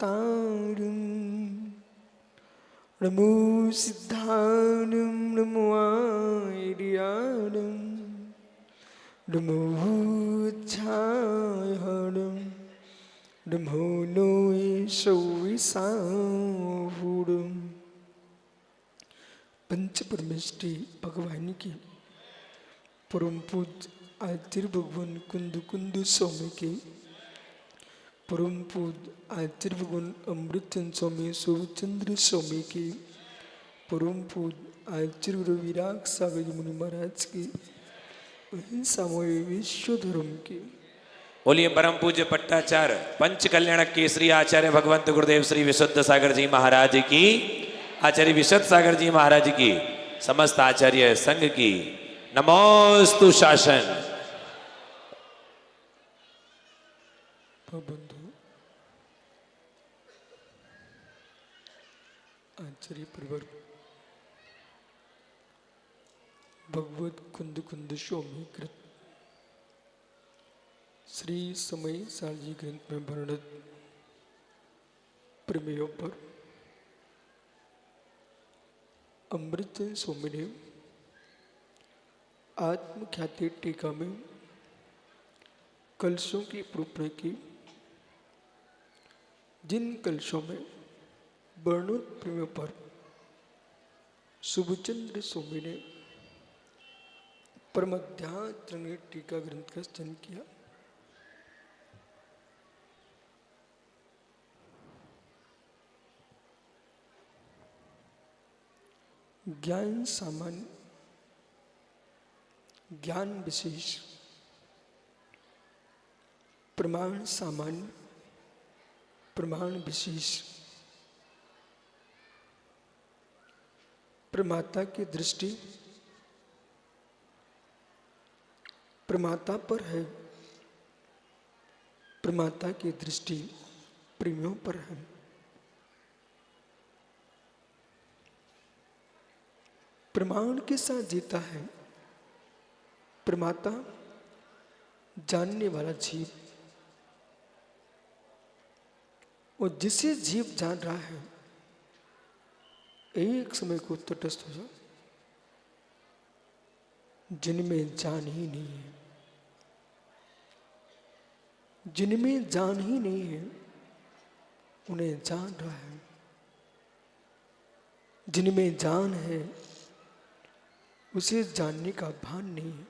शांतारं नमो सिद्धारं नमो आर्याणं नमो छायाणं नमो नोए सौविसाहुरं। पंच परमेष्टि भगवान की परम पूज्य आचार्य भगवान कुंद कुंद स्वामी के परम पूज्य आचार्य भगवान अमृतचंद स्वामी शिवचंद्र स्वामी के परम पूज्य आचार्य रविराग सागर मुनि महाराज की सामूहिक विश्व धर्म की बोलिए परम पूज्य पट्टाचार्य पंच कल्याण केसरी आचार्य भगवंत गुरुदेव श्री विशुद्ध सागर जी महाराज की, आचार्य विशुद्ध सागर जी महाराज की, समस्त आचार्य संघ की नमोस्तु शासन। बंधु आचार्य परिवार भगवत कुंद कुंद स्वामी कृत श्री समय सालजी ग्रंथ में वर्णित प्रमेयों पर अमृतचंद स्वामी ने आत्मख्याति टीका में कलशों की निरूपण की। जिन कलशों में वर्णित प्रमेयों पर शिवचंद्र स्वामी ने परमध्यात्म टीका ग्रंथ का रचन किया। ज्ञान सामान्य, ज्ञान विशेष, प्रमाण सामान्य, प्रमाण विशेष। प्रमाता की दृष्टि प्रमाता पर है, प्रमाता की दृष्टि प्रेमियों पर है। प्रमाण के साथ जीता है प्रमाता, जानने वाला जीव। और जिसे जीव जान रहा है एक समय को तटस्थ हो जाओ, जिनमें जान ही नहीं है, जिनमें जान ही नहीं है उन्हें जान रहा है। जिनमें जान है उसे जानने का भान नहीं है।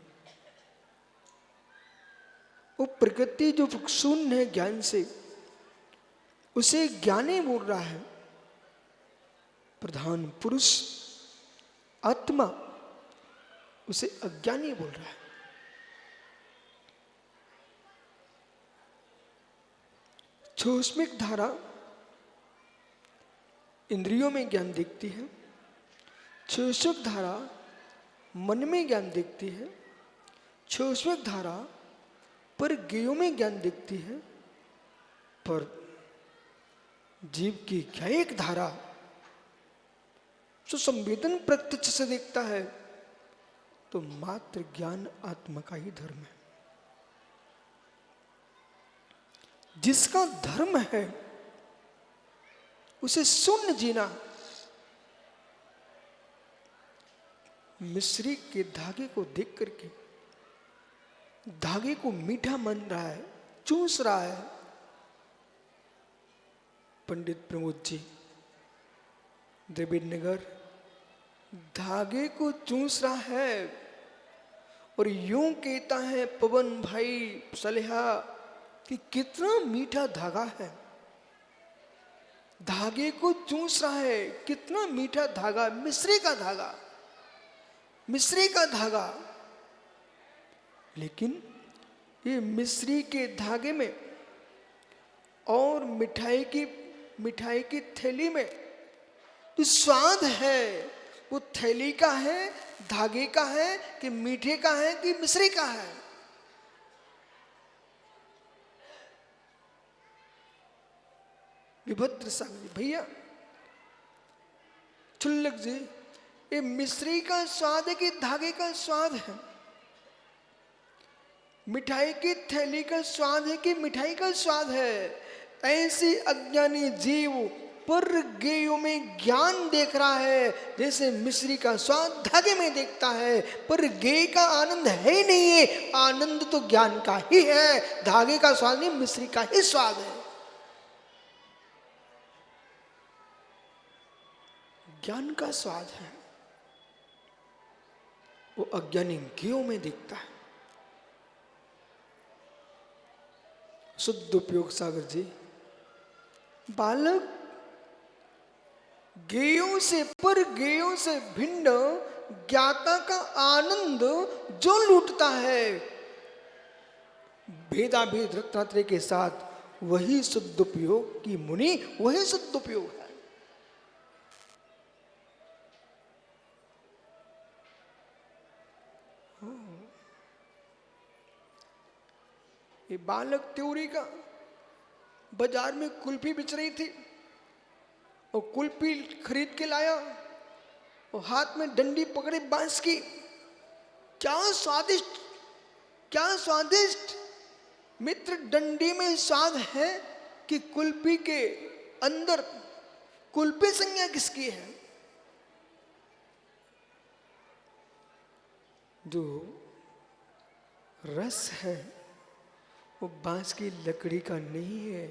वो प्रकृति जो शून्य है ज्ञान से, उसे ज्ञानी बोल रहा है। प्रधान पुरुष आत्मा उसे अज्ञानी बोल रहा है। सूक्ष्मिक धारा इंद्रियों में ज्ञान देखती है, सूक्ष्मिक धारा मन में ज्ञान देखती है, सूक्ष्मिक धारा पर ज्ञेयों में ज्ञान देखती है। पर जीव की क्या एक धारा जो संवेदन प्रत्यक्ष से देखता है, तो मात्र ज्ञान आत्मा का ही धर्म है। जिसका धर्म है उसे शून्य जीना। मिस्री के धागे को देख करके धागे को मीठा मान रहा है, चूस रहा है। पंडित प्रमोद जी द्रविड़ नगर धागे को चूस रहा है और यूं कहता है पवन भाई सलेहा कि कितना मीठा धागा है। धागे को चूस रहा है, कितना मीठा धागा, मिस्री का धागा, मिस्री का धागा। लेकिन ये मिस्री के धागे में और मिठाई की थैली में जो स्वाद है वो थैली का है, धागे का है, कि मीठे का है, कि मिश्री का है। विभद्र सागर भैया चुल्लक जी, ये मिश्री का स्वाद है कि धागे का स्वाद है? मिठाई की थैली का स्वाद है कि मिठाई का स्वाद है? ऐसी अज्ञानी जीव पर गेयों में ज्ञान देख रहा है, जैसे मिश्री का स्वाद धागे में देखता है, पर गेय का आनंद है ही नहीं है। आनंद तो ज्ञान का ही है, धागे का स्वाद नहीं, मिश्री का ही स्वाद है। ज्ञान का स्वाद है, वो अज्ञानी गेयों में दिखता है। शुद्ध उपयोग सागर जी, बालक गेयों से पर गेयों से भिन्न ज्ञाता का आनंद जो लूटता है, भेदाभेद रत्नात्रय के साथ, वही शुद्ध उपयोग की मुनि, वही शुद्ध उपयोग है। ये बालक त्योरी का बाजार में कुल्फी बिच रही थी, और कुल्फी खरीद के लाया और हाथ में डंडी पकड़े बांस की। क्या स्वादिष्ट, क्या स्वादिष्ट मित्र, डंडी में स्वाद है कि कुल्फी के अंदर? कुल्फी संज्ञा किसकी है? जो रस है वो बांस की लकड़ी का नहीं है,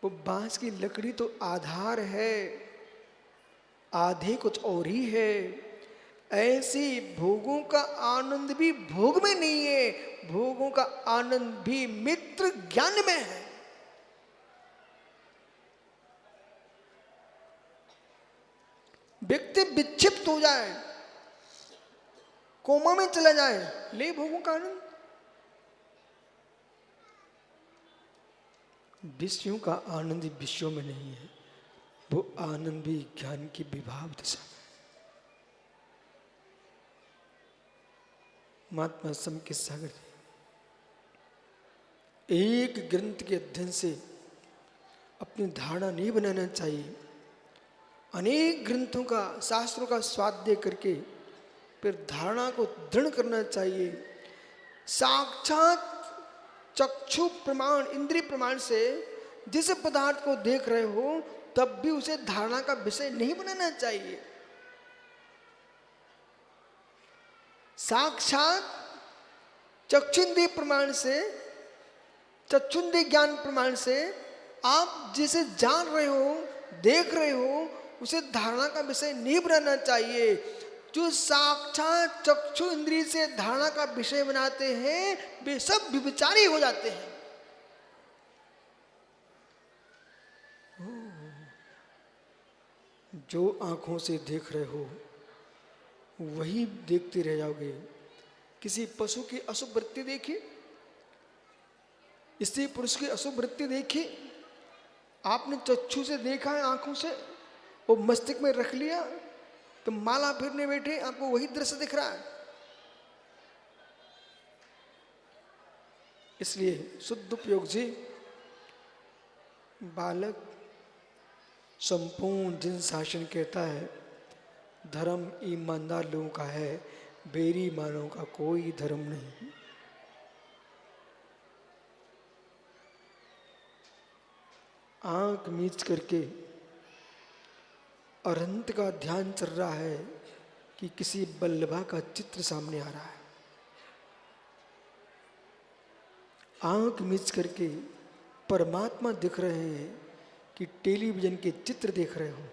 वो बांस की लकड़ी तो आधार है, आधे कुछ और ही है। ऐसी भोगों का आनंद भी भोग में नहीं है, भोगों का आनंद भी मित्र ज्ञान में है। व्यक्ति विक्षिप्त हो जाए, कोमा में चला जाए, ले भोगों का आनंद। विषयों का आनंद विषयों में नहीं है, वो आनंद भी ज्ञान की विभाव दशा में। महात्मा समकित सागर जी, एक ग्रंथ के अध्ययन से अपनी धारणा नहीं बनाना चाहिए। अनेक ग्रंथों का, शास्त्रों का स्वाध्याय करके फिर धारणा को दृढ़ करना चाहिए। साक्षात चक्षु प्रमाण, इंद्रिय प्रमाण से जिस पदार्थ को देख रहे हो, तब भी उसे धारणा का विषय नहीं बनाना चाहिए। साक्षात चक्षुंद्रिय प्रमाण से, चक्षुंद्रिय ज्ञान प्रमाण से आप जिसे जान रहे हो, देख रहे हो, उसे धारणा का विषय नहीं बनाना चाहिए। जो साक्षात चक्षु इंद्रिय से धारणा का विषय बनाते हैं, वे सब विचारी हो जाते हैं। जो आंखों से देख रहे हो वही देखते रह जाओगे। किसी पशु की अशुभ वृत्ति देखी, स्त्री पुरुष की अशुभ वृत्ति देखी, आपने चक्षु से देखा है, आंखों से, वो मस्तिष्क में रख लिया, तो माला फिरने बैठे आपको वही दृश्य दिख रहा है। इसलिए शुद्ध उपयोग जी, बालक संपूर्ण जिन शासन कहता है धर्म ईमानदार लोगों का है, बेईमानों का कोई धर्म नहीं। आंख मीच करके अनंत का ध्यान चल रहा है कि किसी बल्लभा का चित्र सामने आ रहा है। आंख मीच करके परमात्मा दिख रहे हैं कि टेलीविजन के चित्र देख रहे हो।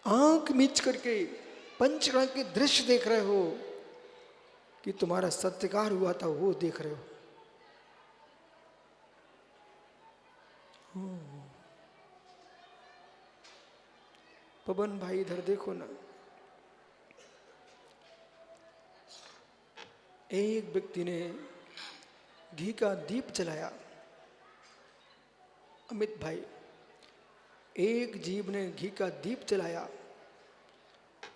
आंख मीच करके पंचकर्ण के दृश्य देख रहे हो कि तुम्हारा सत्कार हुआ था वो देख रहे हो। पवन भाई इधर देखो ना, एक व्यक्ति ने घी का दीप जलाया। अमित भाई, एक जीव ने घी का दीप जलाया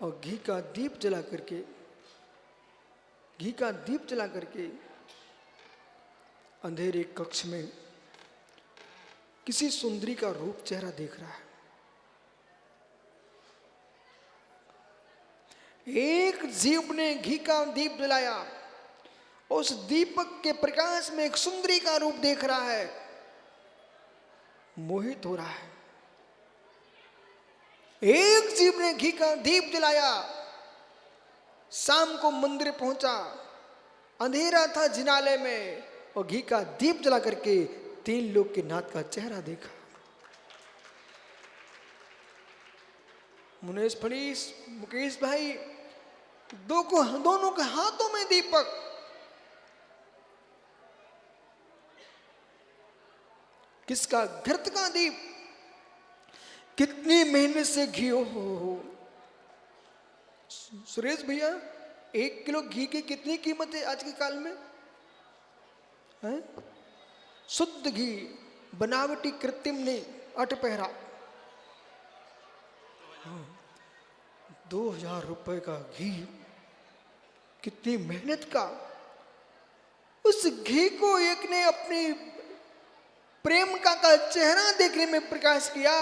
और घी का दीप जला करके अंधेरे कक्ष में किसी सुंदरी का रूप चेहरा देख रहा है। एक जीव ने घी का दीप जलाया उस दीपक के प्रकाश में एक सुंदरी का रूप देख रहा है, मोहित हो रहा है। एक जीव ने घी का दीप जलाया, शाम को मंदिर पहुंचा, अंधेरा था जिनालय में, और घी का दीप जला करके 3 लोग के नाथ का चेहरा देखा। मुनेश फणीस, मुकेश भाई, दोनों के हाथों में दीपक। किसका? घृत का दीप। कितनी मेहनत से घी हो। सुरेश भैया, 1 किलो घी की कितनी कीमत है आज के काल में? है? शुद्ध घी, बनावटी, कृत्रिम नहीं, अटपहरा। 2000 रुपए का घी, कितनी मेहनत का। उस घी को एक ने अपनी प्रेम का चेहरा देखने में प्रकाश किया,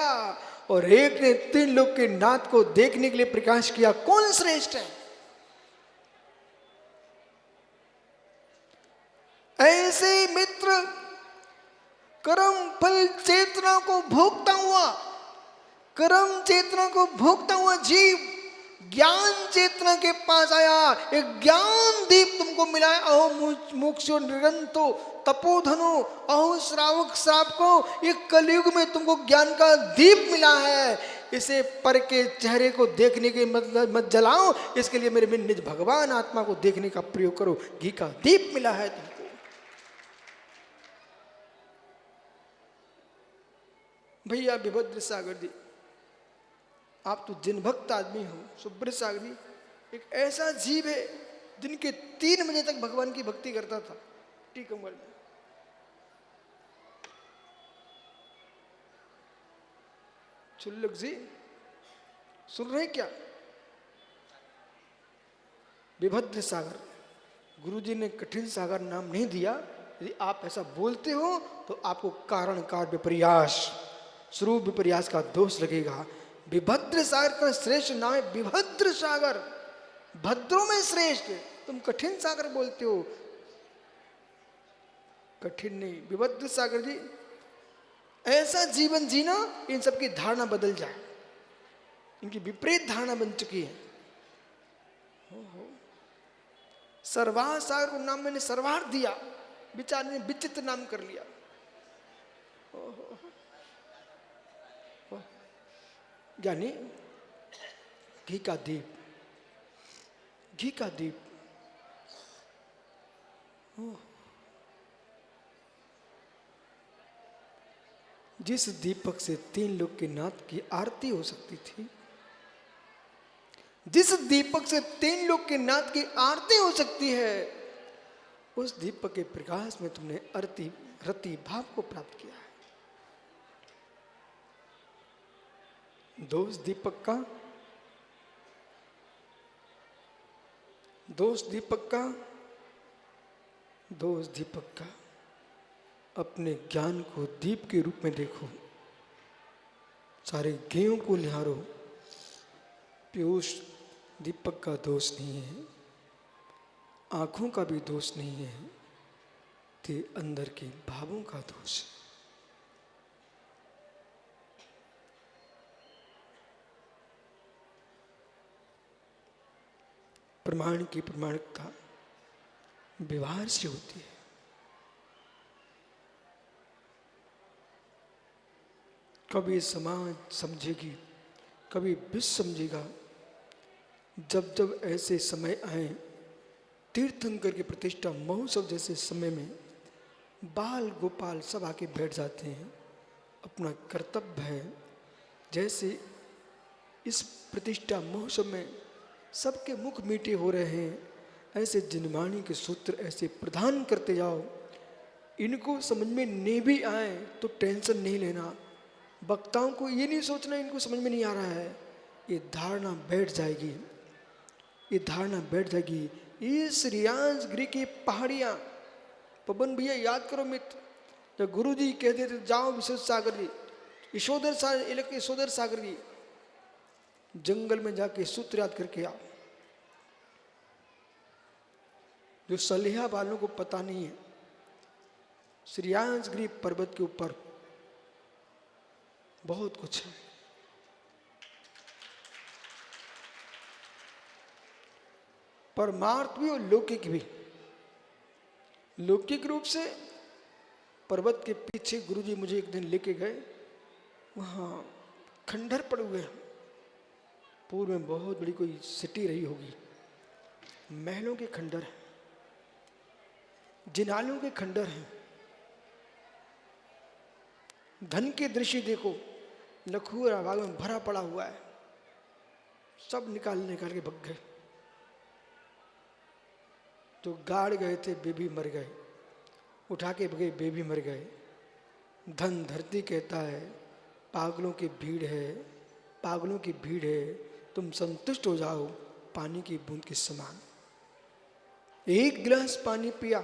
और एक ने 3 लोग के नाथ को देखने के लिए प्रकाश किया। कौन श्रेष्ठ है? ऐसे मित्र कर्म फल चेतना को भोगता हुआ, कर्म चेतना को भोगता हुआ जीव ज्ञान चेतना के पास आया। एक ज्ञान दीप तुमको मिला है। अहो मोक्षो निरंतो तपोधनो, अहो श्रावक श्राप को, एक कलयुग में तुमको ज्ञान का दीप मिला है। इसे पर के चेहरे को देखने के मत जलाओ, इसके लिए मेरे निज भगवान आत्मा को देखने का प्रयोग करो। घी का दीप मिला है तुमको। भैया विभद्र सागर जी, आप तो जिन भक्त आदमी हो। सुब्रत सागर जी एक ऐसा जीव है जिनके 3 बजे तक भगवान की भक्ति करता था टीकमगढ़ में। चुल्लक जी सुन रहे क्या? विभद्र सागर, गुरुजी ने कठिन सागर नाम नहीं दिया। यदि आप ऐसा बोलते हो तो आपको कारण कार विपर्यास, स्वरूप विपर्यास का दोष लगेगा। विभद्र सागर का श्रेष्ठ नाम है विभद्र सागर, भद्रों में श्रेष्ठ। तुम कठिन सागर बोलते हो, कठिन नहीं। विभद्र सागर जी ऐसा जीवन जीना इन सबकी धारणा बदल जाए। इनकी विपरीत धारणा बन चुकी है। सर्वार सागर को नाम मैंने सर्वार दिया, बेचारे ने विचित्र नाम कर लिया। यानी घी का दीप, घी का दीप। जिस दीपक से 3 लोग के नाथ की आरती हो सकती थी, जिस दीपक से 3 लोग के नाथ की आरती हो सकती है, उस दीपक के प्रकाश में तुमने रति भाव को प्राप्त किया है। दोष दीपक का, दोष दीपक का, दोष दीपक का। अपने ज्ञान को दीप के रूप में देखो, सारे गेयों को निहारो। पीयूष दीपक का दोष नहीं है, आंखों का भी दोष नहीं है, ते अंदर के भावों का दोष है। प्रमाण की प्रमाणिकता व्यवहार से होती है। कभी समाज समझेगी, कभी विश्व समझेगा। जब जब ऐसे समय आए, तीर्थंकर की प्रतिष्ठा महोत्सव जैसे समय में बाल गोपाल सब आके बैठ जाते हैं। अपना कर्तव्य है, जैसे इस प्रतिष्ठा महोत्सव में सबके मुख मीठे हो रहे हैं, ऐसे जिनवाणी के सूत्र ऐसे प्रदान करते जाओ। इनको समझ में नहीं भी आए तो टेंशन नहीं लेना। वक्ताओं को ये नहीं सोचना इनको समझ में नहीं आ रहा है, ये धारणा बैठ जाएगी, ये धारणा बैठ जाएगी। इस रियाजगिरी की पहाड़ियाँ, पवन भैया याद करो मित्र, जब गुरु जी कहते थे जाओ विशुद्ध सागर जी, यशोधर सागर जी, जंगल में जाके सूत्र याद करके आओ। जो सलिया वालों को पता नहीं है, श्रीयांशगिरी पर्वत के ऊपर बहुत कुछ है। परमार्थ भी और लौकिक भी। लौकिक रूप से पर्वत के पीछे गुरुजी मुझे एक दिन लेके गए, वहाँ खंडहर पड़े हुए हैं। पूर्व में बहुत बड़ी कोई सिटी रही होगी, महलों के खंडहर हैं, जिनालों के खंडहर हैं। धन के दृश्य देखो, लखू और आबाग में भरा पड़ा हुआ है, सब निकाल के भग गए। तो गाड़ गए थे वे भी मर गए, उठा के भगे वे भी मर गए। धन धरती कहता है पागलों की भीड़ है, पागलों की भीड़ है, तुम संतुष्ट हो जाओ पानी की बूंद के समान। एक गिलास पानी पिया,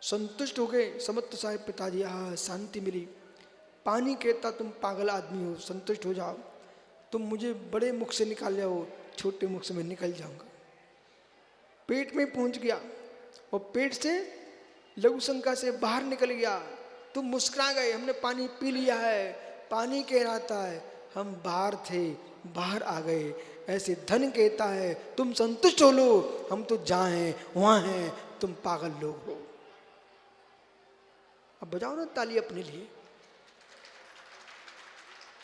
संतुष्ट हो गए। समर्थ साहिब पिताजी, शांति मिली। पानी कहता तुम पागल आदमी हो, संतुष्ट हो जाओ, तुम मुझे बड़े मुख से निकाल जाओ, छोटे मुख से मैं निकल जाऊंगा। पेट में पहुंच गया और पेट से लघु शंका से बाहर निकल गया। तुम मुस्कुरा गए, हमने पानी पी लिया है। पानी कहता है हम बाहर थे, बाहर आ गए। ऐसे धन कहता है तुम संतुष्ट हो लो, हम तो जहाँ हैं वहाँ हैं, तुम पागल लोग हो। अब बजाओ ना ताली अपने लिए,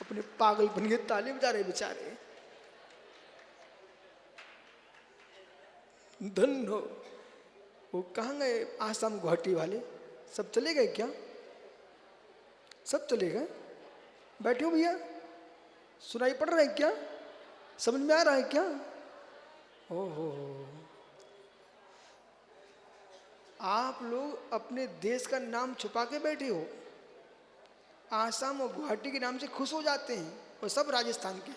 अपने पागलपन के ताली बजा रहे बेचारे। धन हो। वो कहाँ गए आसाम गुवाहाटी वाले? सब चले गए क्या? सब चले गए? बैठे हो भैया, सुनाई पड़ रहा है क्या? समझ में आ रहा है क्या? ओहो, आप लोग अपने देश का नाम छुपा के बैठे हो। आसाम और गुवाहाटी के नाम से खुश हो जाते हैं, और सब राजस्थान के।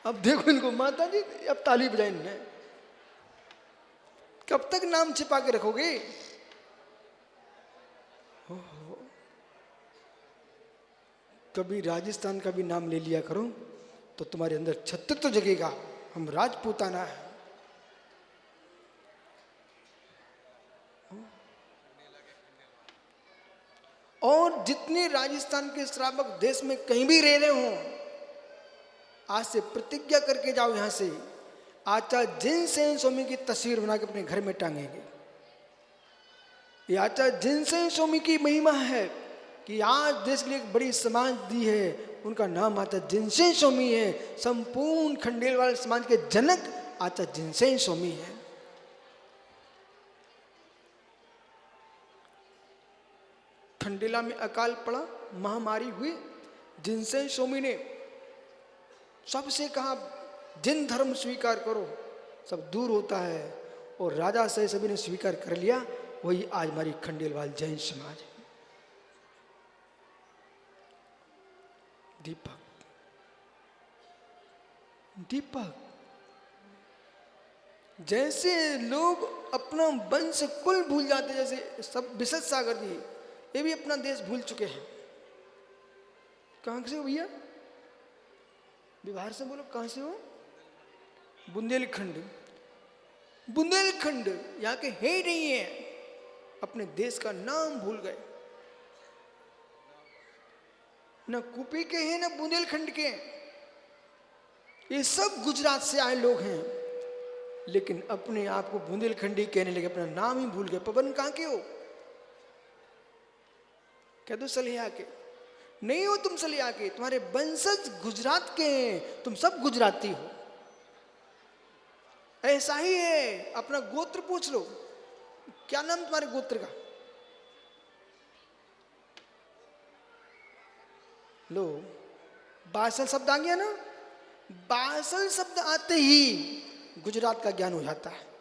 अब देखो इनको, माता जी अब ताली बजाई इन्होंने। कब तक नाम छिपा के रखोगे? कभी राजस्थान का भी नाम ले लिया करो तो तुम्हारे अंदर छत्तर तो जगेगा, हम राजपूताना है। और जितने राजस्थान के श्रावक देश में कहीं भी रह रहे हो, आज से प्रतिज्ञा करके जाओ, यहां से आचार्य जिनसेन स्वामी की तस्वीर बना के अपने घर में टांगेंगे। ये आचार्य जिनसेन स्वामी की महिमा है कि आज देश के लिए एक बड़ी समाज दी है, उनका नाम आचार्य जिनसेन स्वामी है। संपूर्ण खंडेलवाल समाज के जनक आचार्य जिनसेन स्वामी है। खंडेला में अकाल पड़ा, महामारी हुई, जिनसेन स्वामी ने सबसे कहा जिन धर्म स्वीकार करो, सब दूर होता है। और राजा से सभी ने स्वीकार कर लिया, वही आज हमारी खंडेलवाल जैन समाज है। दीपक, दीपक, जैसे लोग अपना वंश कुल भूल जाते, जैसे सब विशद सागर जी ये भी अपना देश भूल चुके हैं। कहां से हो भैया? बिहार से बोलो, कहां से हो? बुंदेलखंड। बुंदेलखंड यहाँ के है ही नहीं है, अपने देश का नाम भूल गए। न कुपी के हैं न बुंदेलखंड के, ये सब गुजरात से आए लोग हैं, लेकिन अपने आप को बुंदेलखंडी कहने लगे, अपना नाम ही भूल गए। पवन कहां के हो? कह दो सलिया के। नहीं हो तुम सलिया के, तुम्हारे वंशज गुजरात के हैं, तुम सब गुजराती हो। ऐसा ही है, अपना गोत्र पूछ लो, क्या नाम तुम्हारे गोत्र का? लो, बासल शब्द आ गया ना, बासल शब्द आते ही गुजरात का ज्ञान हो जाता है।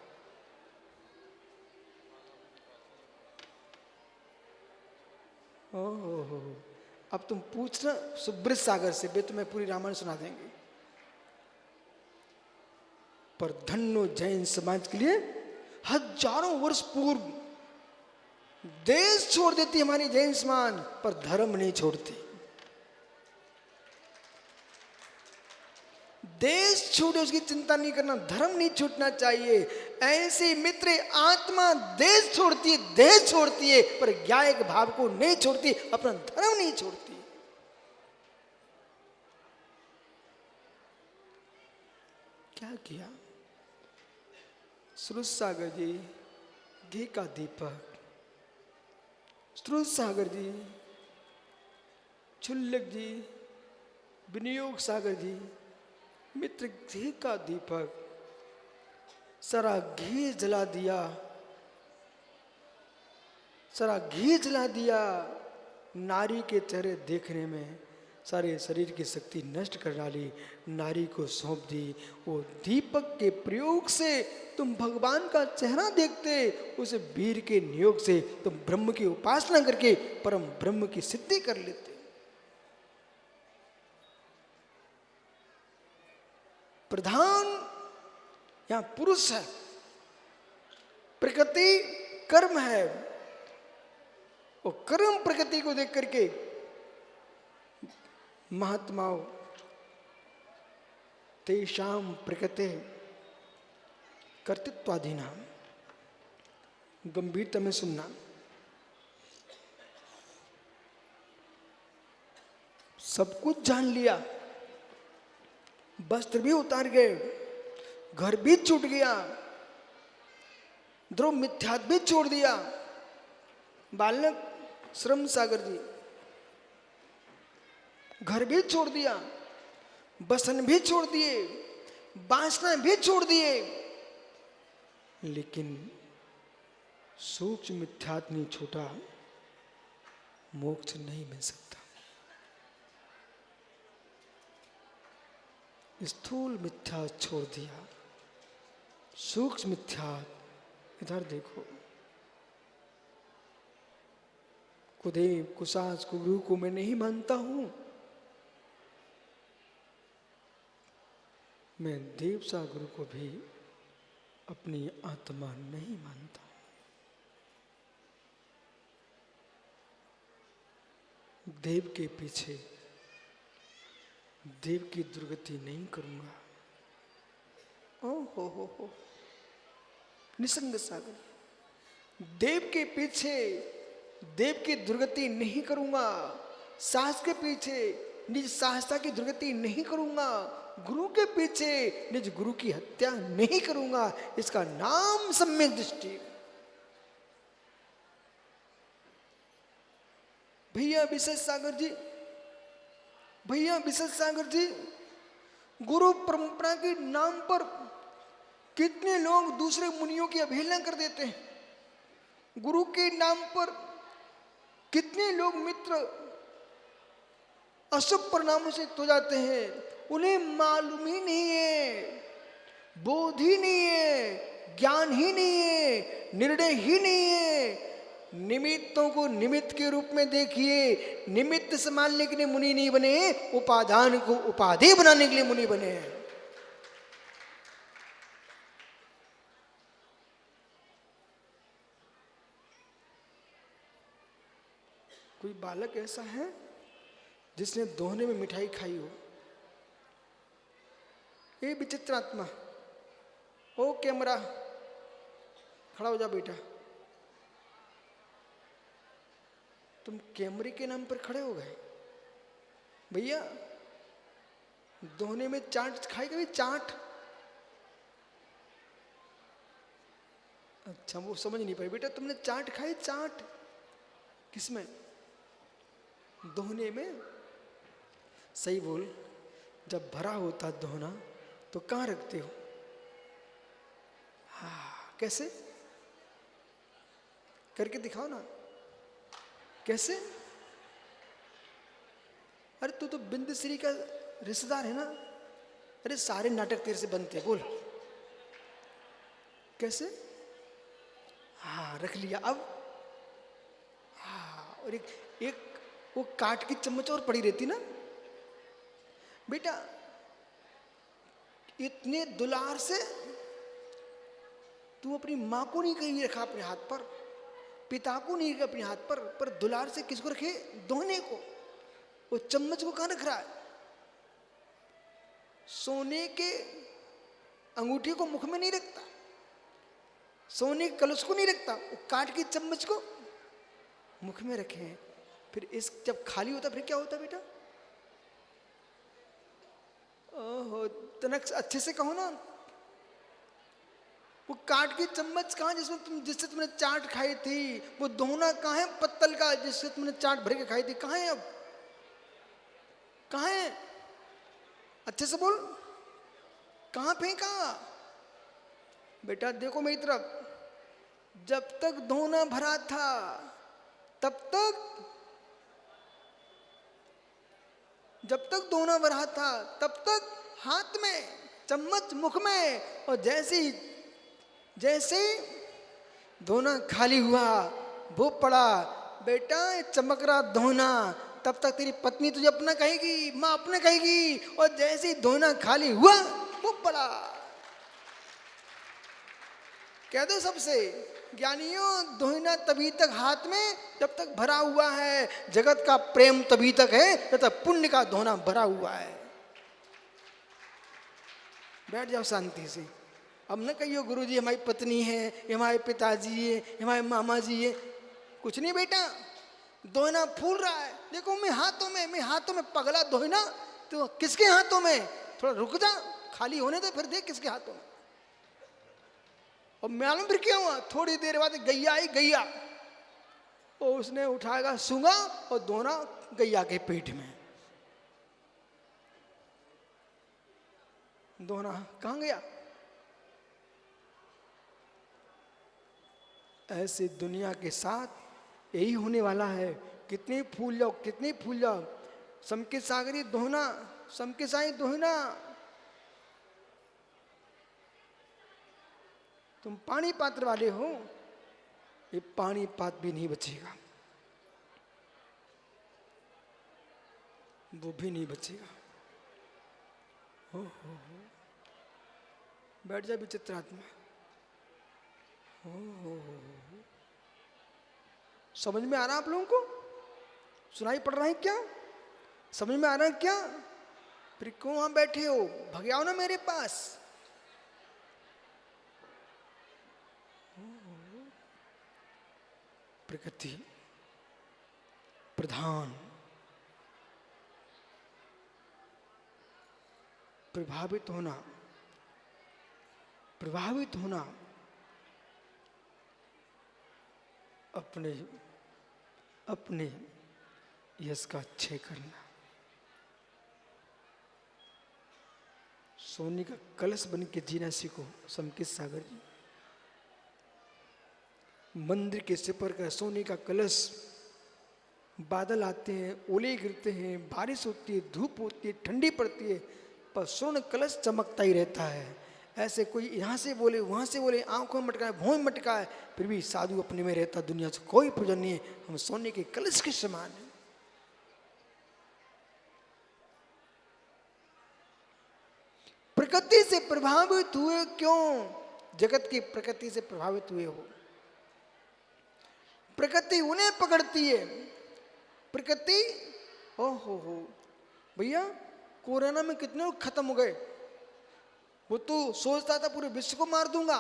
ओहो, अब तुम पूछना सुब्रत सागर से, वे तुम्हें पूरी रामायण सुना देंगे। पर धन्नो जैन समाज के लिए हजारों वर्ष पूर्व देश छोड़ देती हमारी जैन समाज, पर धर्म नहीं छोड़ती। देश छोड़े उसकी चिंता नहीं करना, धर्म नहीं छूटना चाहिए। ऐसे मित्र आत्मा देश छोड़ती है, देश छोड़ती है, पर ज्ञायक भाव को नहीं छोड़ती, अपना धर्म नहीं छोड़ती। क्या किया श्रुत सागर जी, घी का दीपक, श्रुत सागर जी, छुल्लक जी, विनियोग सागर जी, मित्र घी का दीपक, सारा घी जला दिया, सारा घी जला दिया। नारी के चेहरे देखने में सारे शरीर की शक्ति नष्ट कर डाली, नारी को सौंप दी। वो दीपक के प्रयोग से तुम भगवान का चेहरा देखते, उस वीर के नियोग से तुम ब्रह्म की उपासना करके परम ब्रह्म की सिद्धि कर लेते। प्रधान यहां पुरुष है, प्रकृति कर्म है। वो कर्म प्रकृति को देख करके महात्माओं तेषाम प्रकृति कर्तृत्वाधीना, गंभीरता में सुनना। सब कुछ जान लिया, वस्त्र भी उतार गए, घर भी छूट गया, ध्रुव मिथ्यात भी छोड़ दिया। बालक श्रम सागर जी घर भी छोड़ दिया, बसन भी छोड़ दिए, वासना भी छोड़ दिए, लेकिन सूक्ष्म मिथ्यात नहीं छूटा, मोक्ष नहीं मिल सकता। स्थूल मिथ्या छोड़ दिया, सूक्ष्म मिथ्यात। इधर देखो, कुदेव कुशास गुरु को मैं नहीं मानता हूं, मैं देवसा गुरु को भी अपनी आत्मा नहीं मानता। देव के पीछे देव की दुर्गति नहीं करूंगा। ओ हो निसंग सागर, देव के पीछे देव की दुर्गति नहीं करूंगा, साहस के पीछे निज सहजता की दुर्गति नहीं करूंगा, गुरु के पीछे निज गुरु की हत्या नहीं करूंगा। इसका नाम सम्यक दृष्टि। भैया विशेष सागर जी, भैया विशेष सागर जी, गुरु परंपरा के नाम पर कितने लोग दूसरे मुनियों की अवहेलना कर देते हैं। गुरु के नाम पर कितने लोग मित्र अशुभ परिणामों से हो जाते हैं। उन्हें मालूम ही नहीं है, बोध ही नहीं है, ज्ञान ही नहीं है, निर्णय ही नहीं है। निमित्तों को निमित्त के रूप में देखिए। निमित्त संभालने के लिए मुनि नहीं बने, उपादान को उपाधि बनाने के लिए मुनि बने हैं। कोई बालक ऐसा है जिसने दोहने में मिठाई खाई हो? ये विचित्र आत्मा, ओ कैमरा खड़ा हो जा बेटा। तुम कैमरे के नाम पर खड़े हो गए। भैया दोहने में चाट खाई कभी? चाट? अच्छा वो समझ नहीं पाई बेटा, तुमने चाट खाई? चाट किसमें? दोहने में। सही बोल। जब भरा होता दोहना तो कहाँ रखते हो? हाँ, कैसे करके दिखाओ ना, कैसे? अरे तू तो बिंदुश्री का रिश्तेदार है ना। अरे सारे नाटक तेरे से बनते, बोल कैसे? हाँ रख लिया। अब हाँ, और एक वो काट की चम्मच और पड़ी रहती ना बेटा। इतने दुलार से तू अपनी माँ को नहीं कहीं रखा अपने हाथ पर, पिता को नहीं रखा अपने हाथ पर दुलार से किसको रखे? दोहने को। वो चम्मच को कहाँ रख रहा है? सोने के अंगूठी को मुख में नहीं रखता, सोने के कलश को नहीं रखता, वो काट के चम्मच को मुख में रखे हैं। फिर इस जब खाली होता फिर क्या होता बेटा? ओहो, तनक अच्छे से कहो ना। वो काट की चम्मच कहाँ जिससे तुमने चाट खाई थी? वो दोना कहाँ है पत्तल का जिससे तुमने चाट भर के खाई थी? कहाँ है अब? कहाँ है? अच्छे से बोल, कहाँ फेंका? बेटा देखो मेरी तरफ, जब तक दोना भरा था तब तक, जब तक दोना भरा था तब तक हाथ में, चम्मच मुख में, और जैसे दोना खाली हुआ वो पड़ा, बेटा ये चमक रहा दोना, तब तक तेरी पत्नी तुझे अपना कहेगी, माँ अपना कहेगी, और जैसे ही दोना खाली हुआ वो पड़ा। कह दो सबसे, ज्ञानियों दोहिना तभी तक हाथ में जब तक भरा हुआ है, जगत का प्रेम तभी तक है जब तक पुण्य का दोना भरा हुआ है। बैठ जाओ शांति से। अब न कहियो गुरुजी हमारी पत्नी है, ये हमारे पिताजी है, ये हमारे मामा जी है। कुछ नहीं बेटा, दोहिना फूल रहा है, देखो मैं हाथों में पगला दोहिना, तो किसके हाथों में? थोड़ा रुक जा, खाली होने दे फिर देख किसके हाथों में। और मालूम फिर क्या हुआ? थोड़ी देर बाद गैया आई, गैया, और उसने उठाएगा सूंगा और दोना गैया के पेट में। दोना कहाँ गया? ऐसे दुनिया के साथ यही होने वाला है। कितने फूल जाओ, कितने फूल जाओ, समके सागरी दोहना, समके साई दोहना। तुम पानी पात्र वाले हो, ये पानी पात्र भी नहीं बचेगा, वो भी नहीं बचेगा। हो। बैठ जा विचित्र आत्मा। हो। समझ में आ रहा आप लोगों को? सुनाई पड़ रहा है क्या? समझ में आ रहा है क्या? फिर क्यों वहां बैठे हो? भग आओ ना मेरे पास। प्रकृति प्रधान, प्रभावित होना, अपने यश का क्षय करना। सोने का कलश बन के जीना सीखो समकित सागर जी। मंदिर के सिपर का सोने का कलश, बादल आते हैं, ओले गिरते हैं, बारिश होती है, धूप होती है, ठंडी पड़ती है, पर स्वर्ण कलश चमकता ही रहता है। ऐसे कोई यहाँ से बोले, वहाँ से बोले, आंखों में मटकाए, भौं में मटकाए, फिर भी साधु अपने में रहता, दुनिया से कोई प्रयोजन नहीं है। हम सोने के कलश के समान हैं। प्रकृति से प्रभावित हुए क्यों? जगत की प्रकृति से प्रभावित हुए हो। प्रकृति उन्हें पकड़ती है। प्रकृति हो भैया, कोरोना में कितने लोग खत्म हो गए। वो तो सोचता था पूरे विश्व को मार दूंगा,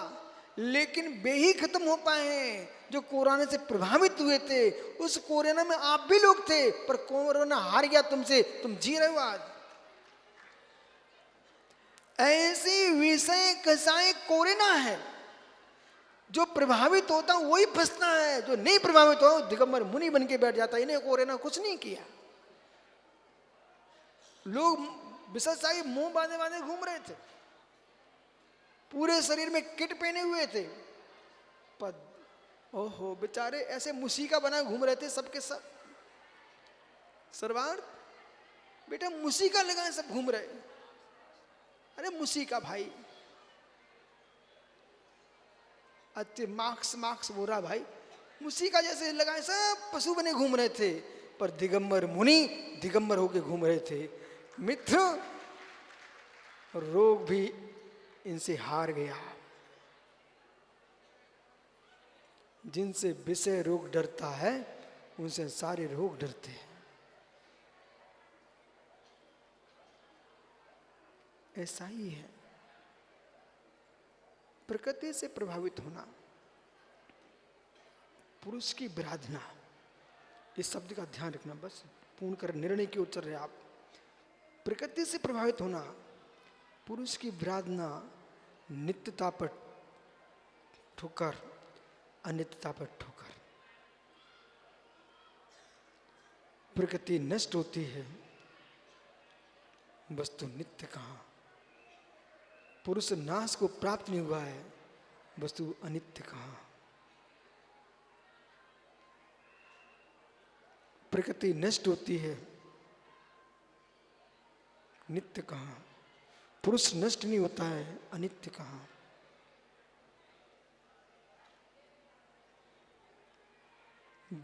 लेकिन वे ही खत्म हो पाए हैं जो कोरोना से प्रभावित हुए थे। उस कोरोना में आप भी लोग थे, पर कोरोना हार गया तुमसे, तुम जी रहे हो आज। ऐसी विषय कसाई कोरोना है, जो प्रभावित होता वही फंसता है, जो नहीं प्रभावित हो दिगंबर मुनि बन के बैठ जाता है। इन्हें कोरोना कुछ नहीं किया। लोग विशेषाई मुंह बांधे बांधे घूम रहे थे, पूरे शरीर में किट पहने हुए थे, पर ओहो बेचारे ऐसे मुसीका बना घूम रहे थे सबके सब। सर्वार्थ बेटा मुसीका लगाए सब घूम रहे। अरे मुसीका भाई, अच्छे मार्क्स हो रहा भाई, मुसीका जैसे लगाए सब पशु बने घूम रहे थे, पर दिगंबर मुनि दिगंबर होके घूम रहे थे। मित्र, रोग भी इनसे हार गया। जिनसे विषय रोग डरता है, उनसे सारे रोग डरते हैं। ऐसा ही है। प्रकृति से प्रभावित होना, पुरुष की विराधना, इस शब्द का ध्यान रखना, बस पूर्ण कर निर्णय की ओर चल रहे आप। प्रकृति से प्रभावित होना, पुरुष की विराधना, नित्यता पर ठोकर, अनित्यता पर ठोकर। प्रकृति नष्ट होती है, वस्तु नित्य कहाँ। पुरुष नाश को प्राप्त नहीं हुआ है, वस्तु अनित्य कहाँ। प्रकृति नष्ट होती है, नित्य कहाँ। पुरुष नष्ट नहीं होता है, अनित्य कहाँ।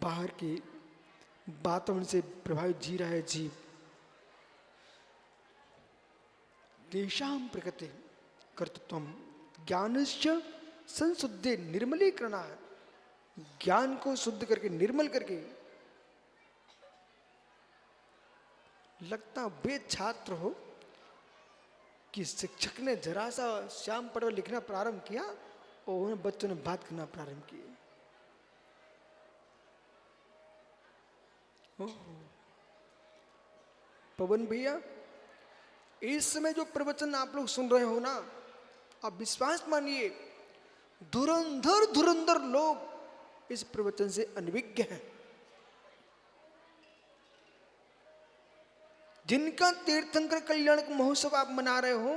बाहर की वातावरण से प्रभावित जी रहा है जीव। तेषां प्रकृति कर्तृत्वम ज्ञानस्य संशुद्धे निर्मलीकरणा। ज्ञान को शुद्ध करके, निर्मल करके, लगता वे छात्र हो कि शिक्षक ने जरा सा श्याम पढ़कर लिखना प्रारंभ किया और उन्हें बच्चों ने बात करना प्रारंभ किए। पवन भैया, इस समय जो प्रवचन आप लोग सुन रहे हो ना, आप विश्वास मानिए, धुरंधर धुरंधर लोग इस प्रवचन से अनभिज्ञ हैं। जिनका तीर्थंकर कल्याण महोत्सव आप मना रहे हो,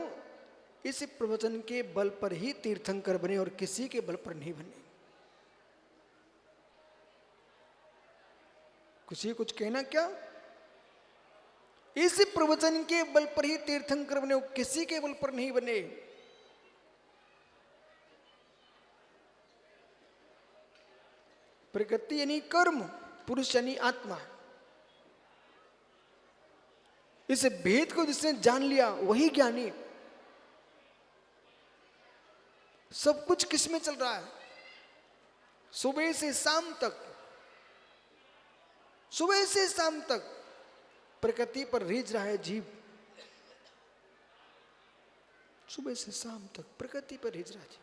इस प्रवचन के बल पर ही तीर्थंकर बने और किसी के बल पर नहीं बने। कुछ कहना क्या? इस प्रवचन के बल पर ही तीर्थंकर बने, किसी के बल पर नहीं बने। प्रकृति यानी कर्म, पुरुष यानी आत्मा। इस भेद को जिसने जान लिया वही ज्ञानी। सब कुछ किस में चल रहा है? सुबह से शाम तक, सुबह से शाम तक प्रकृति पर रीझ रहा है जीव। सुबह से शाम तक प्रकृति पर रीझ रहा है जीव।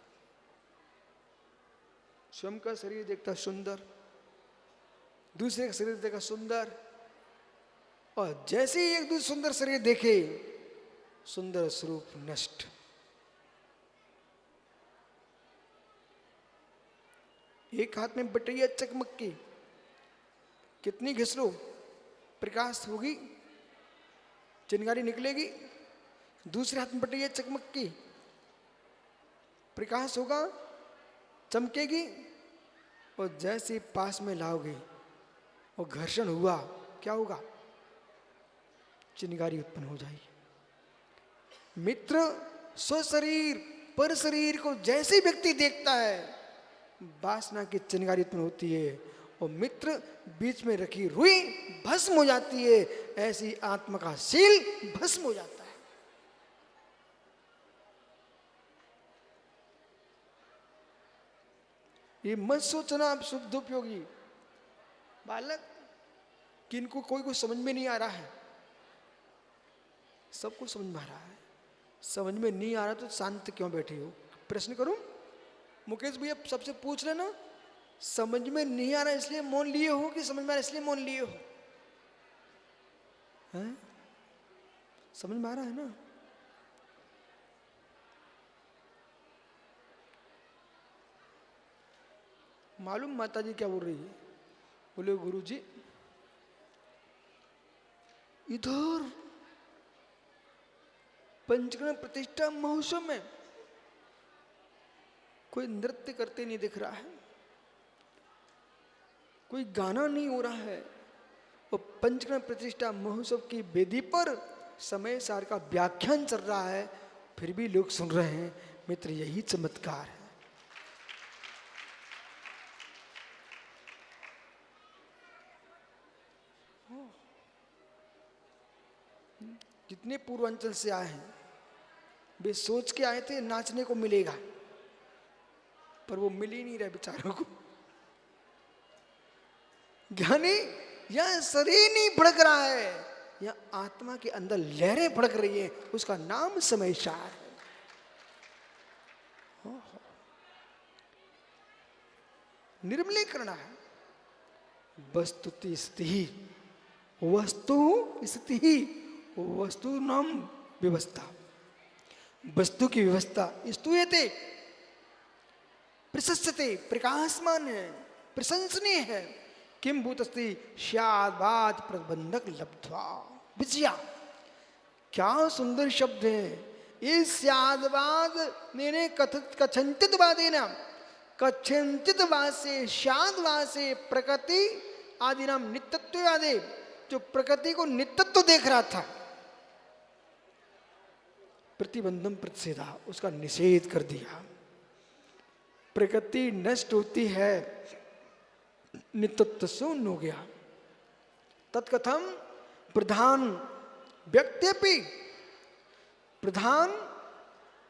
स्वयं का शरीर देखता सुंदर, दूसरे का शरीर देखा सुंदर, और जैसे ही एक दूसरे सुंदर शरीर देखे, सुंदर स्वरूप नष्ट। एक हाथ में बटैया चकमक्की, कितनी घिस लो प्रकाश होगी, चिंगारी निकलेगी। दूसरे हाथ में बटैया चकमक्की, प्रकाश होगा, चमकेगी, और जैसे पास में लाओगे और घर्षण हुआ, क्या होगा? चिंगारी उत्पन्न हो जाएगी। मित्र स्वशरीर पर शरीर को जैसे व्यक्ति देखता है, वासना की चिंगारी उत्पन्न होती है, और मित्र बीच में रखी रुई भस्म हो जाती है। ऐसी आत्मा का शील भस्म हो जाता है। ये मत सोचना आप शुद्धोपयोगी बालक कि इनको कोई कुछ समझ में नहीं आ रहा है। सब कुछ समझ में आ रहा है। समझ में नहीं आ रहा तो शांत क्यों बैठे हो? प्रश्न करूं? मुकेश भैया सबसे पूछ लेना, समझ में नहीं आ रहा इसलिए मौन लिए हो कि समझ में आ रहा इसलिए मौन लिए हो? हैं? समझ में आ रहा है ना? मालूम माता जी क्या बोल रही है? बोले गुरु जी, इधर पंचकर्म प्रतिष्ठा महोत्सव में कोई नृत्य करते नहीं दिख रहा है, कोई गाना नहीं हो रहा है, और पंचकर्म प्रतिष्ठा महोत्सव की वेदी पर समय सार का व्याख्यान चल रहा है, फिर भी लोग सुन रहे हैं। मित्र, यही चमत्कार है। कितने पूर्वांचल से आए हैं, वे सोच के आए थे नाचने को मिलेगा, पर वो मिल ही नहीं रहा बेचारों को। ज्ञानी यह शरीर नहीं भड़क रहा है, या आत्मा के अंदर लहरें भड़क रही हैं, उसका नाम समय सार है। निर्मलीकरण है। वस्तुति स्थिति, वस्तु स्थिति, वस्तु नाम व्यवस्था, वस्तु की व्यवस्था स्तूयते, प्रशस्यते, प्रकाशमान है, प्रशंसनीय है। किम भूतस्ति स्याद्वाद प्रबंधक लब्ध्वा विजया। क्या सुंदर शब्द है ये। स्याद्वाद ने कथंचित वादेना, कथंचित वाद से, स्याद्वाद से प्रकृति आदि नाम नित्यत्व आदि, जो प्रकृति को नित्यत्व देख रहा था, प्रतिबंधम प्रतिषेधा, उसका निषेध कर दिया। प्रकृति नष्ट होती है, नित्यत्व शून्य हो गया। तत्कथम प्रधान व्यक्त्यपि, प्रधान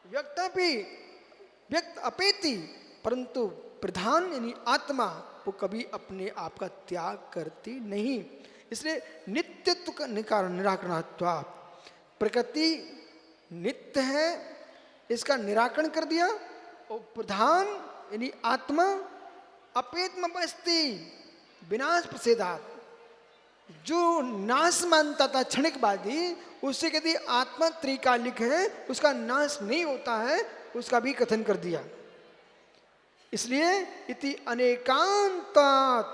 व्यक्तपि, व्यक्त अपेति, परंतु प्रधान यानी आत्मा वो कभी अपने आप का त्याग करती नहीं। इसलिए नित्यत्व का निराकरणात्वा, प्रकृति नित्य है इसका निराकरण कर दिया, और प्रधान यानी आत्मा अपेत्मपस्ति विनाश प्रसेदात, जो नाश मानता था क्षणिकवादी, उससे कहती आत्मा त्रिकालिक है, उसका नाश नहीं होता है, उसका भी कथन कर दिया। इसलिए इति अनेकांतात्,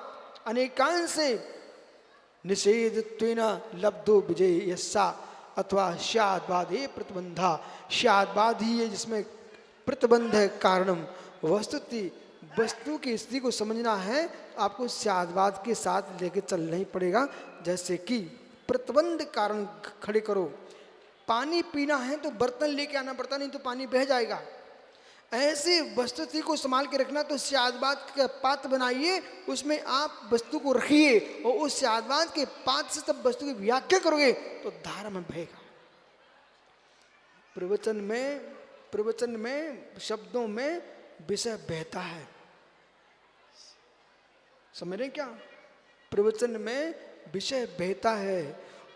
अनेकांश से निषेधत्वेन लब्धो विजय यस्सा, अथवा स्याद्वादे प्रतिबंधा, स्याद्वाद ही है जिसमें प्रतिबंध है कारणम। वस्तुति वस्तु की स्थिति को समझना है, आपको स्याद्वाद के साथ लेके चलना ही पड़ेगा। जैसे कि प्रतिबंध कारण खड़े करो, पानी पीना है तो बर्तन लेके आना पड़ता, नहीं तो पानी बह जाएगा। ऐसे वस्तुस्थिति को संभाल के रखना, तो स्याद्वाद का पात्र बनाइए, उसमें आप वस्तु को रखिए, और उस स्याद्वाद के पात्र से तब वस्तु की व्याख्या करोगे तो धारा में बहेगा। प्रवचन में शब्दों में विषय बहता है, समझ रहे क्या? प्रवचन में विषय बहता है,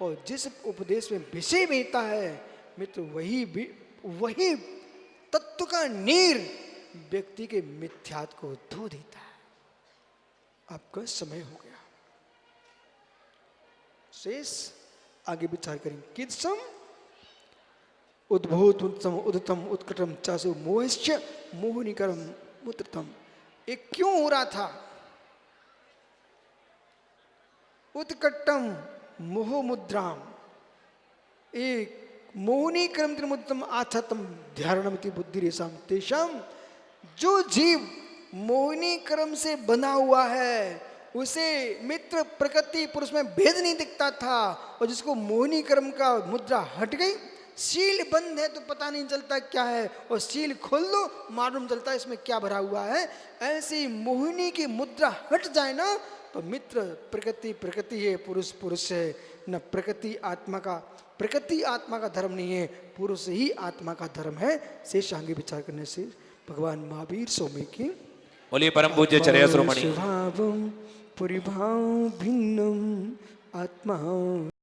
और जिस उपदेश में विषय बहता है मित्र, वही तत्व का नीर व्यक्ति के मिथ्यात्व को धो देता है। आपका समय हो गया, शेष आगे विचार करेंगे। किदसम उद्भूत उत्तम उद्धतम उत्कटम चासु मोहश्च मोहनिकरम उत्तम। ये क्यों हो रहा था? उत्कटम मोह मुद्राम, एक मोहनी क्रम त्रिमुत्तम आच्छतम ध्यानमिति बुद्धि रेशम तेषाम। जो जीव मोहिनी क्रम से बना हुआ है, उसे मित्र प्रकृति पुरुष में भेद नहीं दिखता था, और जिसको मोहिनी क्रम का मुद्रा हट गई, सील बंद है तो पता नहीं चलता क्या है, और सील खोल दो मालूम चलता है इसमें क्या भरा हुआ है। ऐसी मोहिनी की मुद्रा हट जाए ना, तो मित्र प्रकृति है, पुरुष पुरुष है, न प्रकृति आत्मा का धर्म नहीं है, पुरुष ही आत्मा का धर्म है। शेष आगे विचार करने से भगवान महावीर स्वामी की बोलिए परम पूज्य चर्या श्रोमणी स्वभावम परिभाव भिन्नम आत्मा